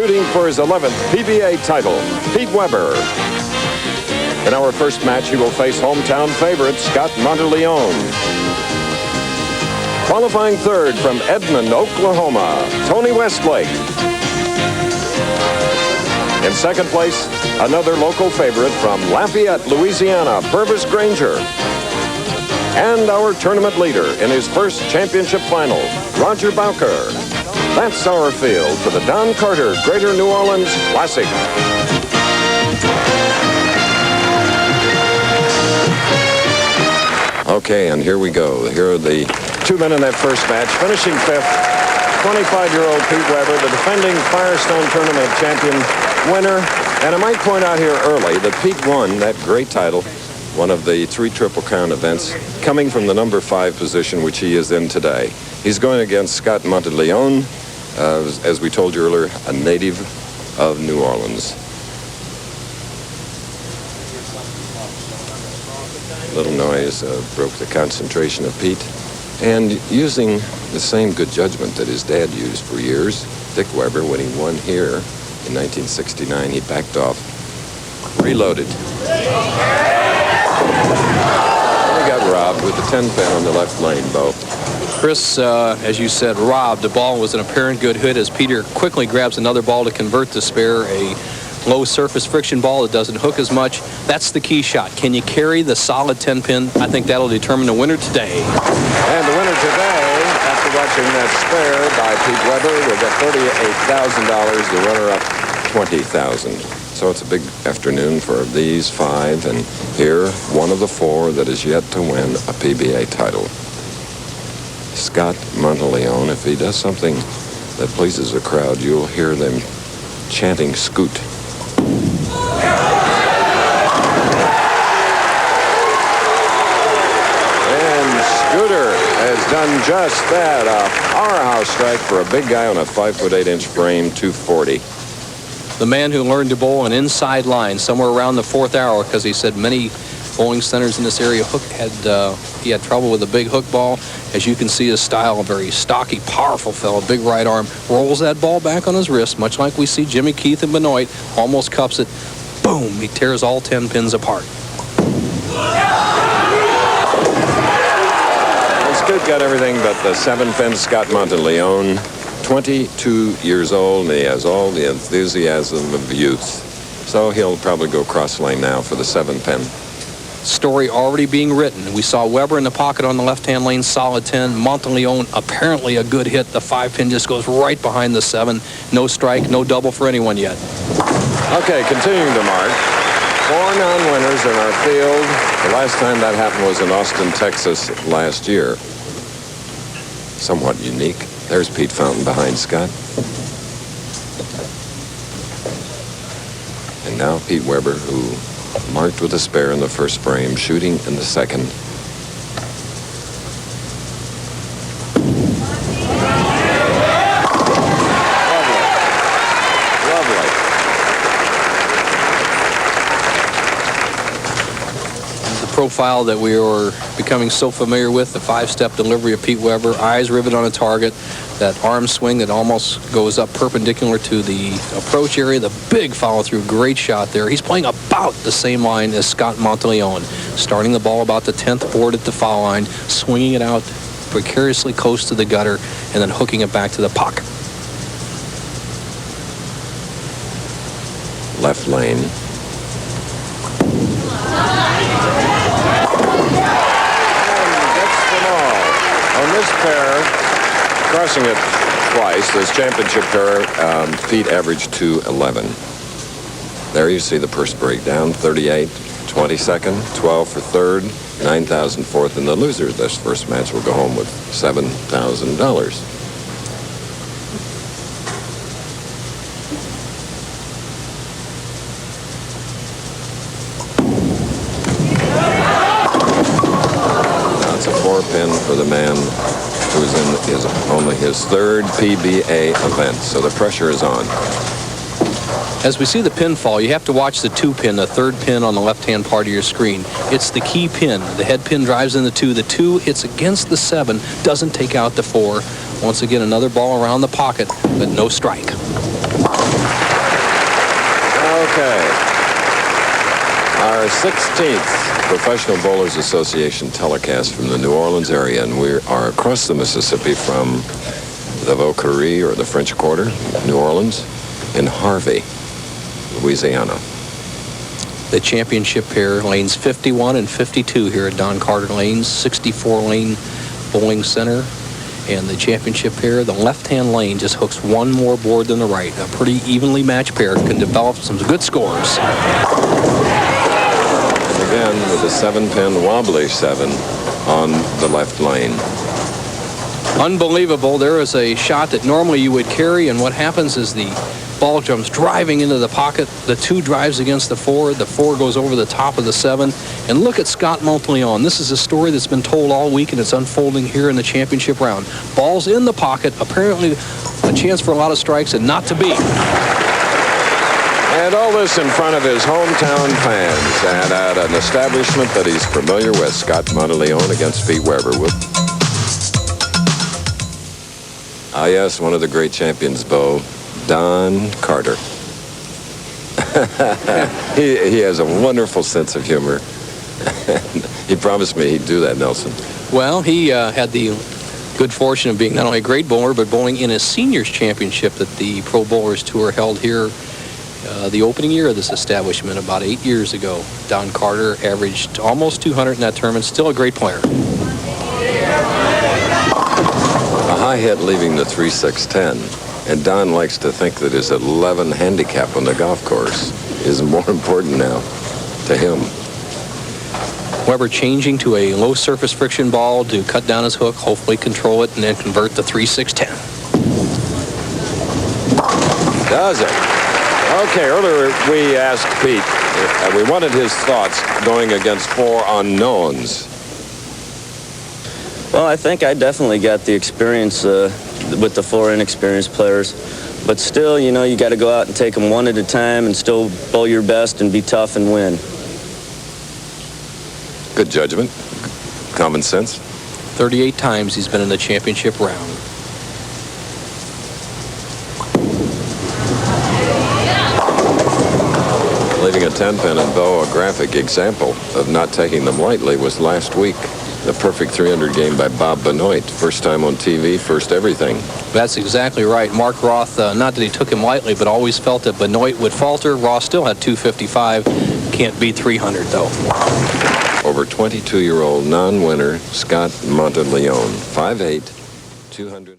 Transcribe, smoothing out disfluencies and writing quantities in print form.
shooting for his 11th PBA title, Pete Weber. In our first match, he will face hometown favorite Scott Monteleone. Qualifying third from Edmond, Oklahoma, Tony Westlake. In second place, another local favorite from Lafayette, Louisiana, Purvis Granger. And our tournament leader in his first championship final, Roger Bowker. That's our field for the Don Carter Greater New Orleans Classic. Okay, and here we go. Here are the two men in that first match. Finishing fifth, 25-year-old Pete Weber, the defending Firestone Tournament champion winner. And I might point out here early that Pete won that great title, one of the 3 Triple Crown events, coming from the number 5 position, which he is in today. He's going against Scott Monteleone, as we told you earlier, a native of New Orleans. Little noise broke the concentration of Pete. And using the same good judgment that his dad used for years, Dick Weber, when he won here in 1969, he backed off, reloaded. He got robbed with the 10-pin on the left lane, Bo. Chris, as you said, robbed. The ball was an apparent good hit as Peter quickly grabs another ball to convert the spare, a low surface friction ball that doesn't hook as much. That's the key shot. Can you carry the solid 10-pin? I think that'll determine the winner today. And the winner today, after watching that spare by Pete Weber, will get $38,000. The runner-up, $20,000. So it's a big afternoon for these 5, and here, one of the 4 that is yet to win a PBA title. Scott Monteleone. If he does something that pleases the crowd, you'll hear them chanting "Scoot." And Scooter has done just that. A powerhouse strike for a big guy on a 5'8" frame, 240. The man who learned to bowl an inside line somewhere around the 4th hour, because he said many bowling centers in this area he had trouble with a big hook ball. As you can see, his style, a very stocky, powerful fellow, big right arm, rolls that ball back on his wrist, much like we see Jimmy Keith and Benoit, almost cups it. Boom, he tears all 10 pins apart. Scoot got everything but the 7-pin. Scott Monteleone, 22 years old, and he has all the enthusiasm of youth. So he'll probably go cross lane now for the 7-pin. Story already being written. We saw Weber in the pocket on the left-hand lane, solid 10. Monteleone, apparently a good hit. The 5-pin just goes right behind the 7. No strike, no double for anyone yet. Okay, continuing to mark. 4 non-winners in our field. The last time that happened was in Austin, Texas last year. Somewhat unique. There's Pete Fountain behind Scott. And now Pete Weber, who marked with a spare in the first frame, shooting in the second. Lovely. The profile that we are becoming so familiar with, the 5-step delivery of Pete Weber, eyes riveted on a target, that arm swing that almost goes up perpendicular to the approach area, the big follow-through, great shot there. He's playing about the same line as Scott Monteleone, starting the ball about the 10th board at the foul line, swinging it out precariously close to the gutter, and then hooking it back to the puck. Left lane. On this pair, crossing it twice, this championship pair, Pete averaged 211. There you see the purse breakdown, 38, 22nd, 12 for third, 9,000 fourth, and the loser of this first match will go home with $7,000. That's a 4-pin for the man who's in only his 3rd PBA event, so the pressure is on. As we see the pin fall, you have to watch the 2-pin, the 3rd pin on the left-hand part of your screen. It's the key pin. The head pin drives in the 2. The 2 hits against the 7, doesn't take out the 4. Once again, another ball around the pocket, but no strike. our 16th Professional Bowlers Association telecast from the New Orleans area, and we are across the Mississippi from the Vauquerie, or the French Quarter, New Orleans, in Harvey, Louisiana. The championship pair, lanes 51 and 52 here at Don Carter Lanes, 64-lane bowling center. And the championship pair, the left-hand lane just hooks one more board than the right. A pretty evenly matched pair can develop some good scores. And again, with a 7-pin wobbly 7 on the left lane. Unbelievable. There is a shot that normally you would carry, and what happens is the ball jumps driving into the pocket. The 2 drives against the 4. The 4 goes over the top of the 7. And look at Scott Monteleone. This is a story that's been told all week, and it's unfolding here in the championship round. Ball's in the pocket. Apparently a chance for a lot of strikes, and not to be. And all this in front of his hometown fans and at an establishment that he's familiar with. Scott Monteleone against Pete Weber. Ah, yes, one of the great champions, Bo. Don Carter. he has a wonderful sense of humor. He promised me he'd do that, Nelson. Well, he had the good fortune of being not only a great bowler, but bowling in a seniors championship that the Pro Bowlers Tour held here the opening year of this establishment about 8 years ago. Don Carter averaged almost 200 in that tournament. Still a great player. A high hit leaving the 3-6-10. And Don likes to think that his 11 handicap on the golf course is more important now to him. Weber changing to a low surface friction ball to cut down his hook, hopefully control it, and then convert the 3-6-10. Does it? Okay, earlier we asked Pete, we wanted his thoughts going against 4 unknowns. Well, I think I definitely got the experience with the 4 inexperienced players. But still, you know, you got to go out and take them one at a time and still bowl your best and be tough and win. Good judgment. Common sense. 38 times he's been in the championship round. Leaving a 10-pin, and Bo, a graphic example of not taking them lightly was last week. The perfect 300 game by Bob Benoit. First time on TV, first everything. That's exactly right. Mark Roth, not that he took him lightly, but always felt that Benoit would falter. Roth still had 255. Can't beat 300, though. Over 22-year-old non-winner Scott Monteleone, 5'8", 200.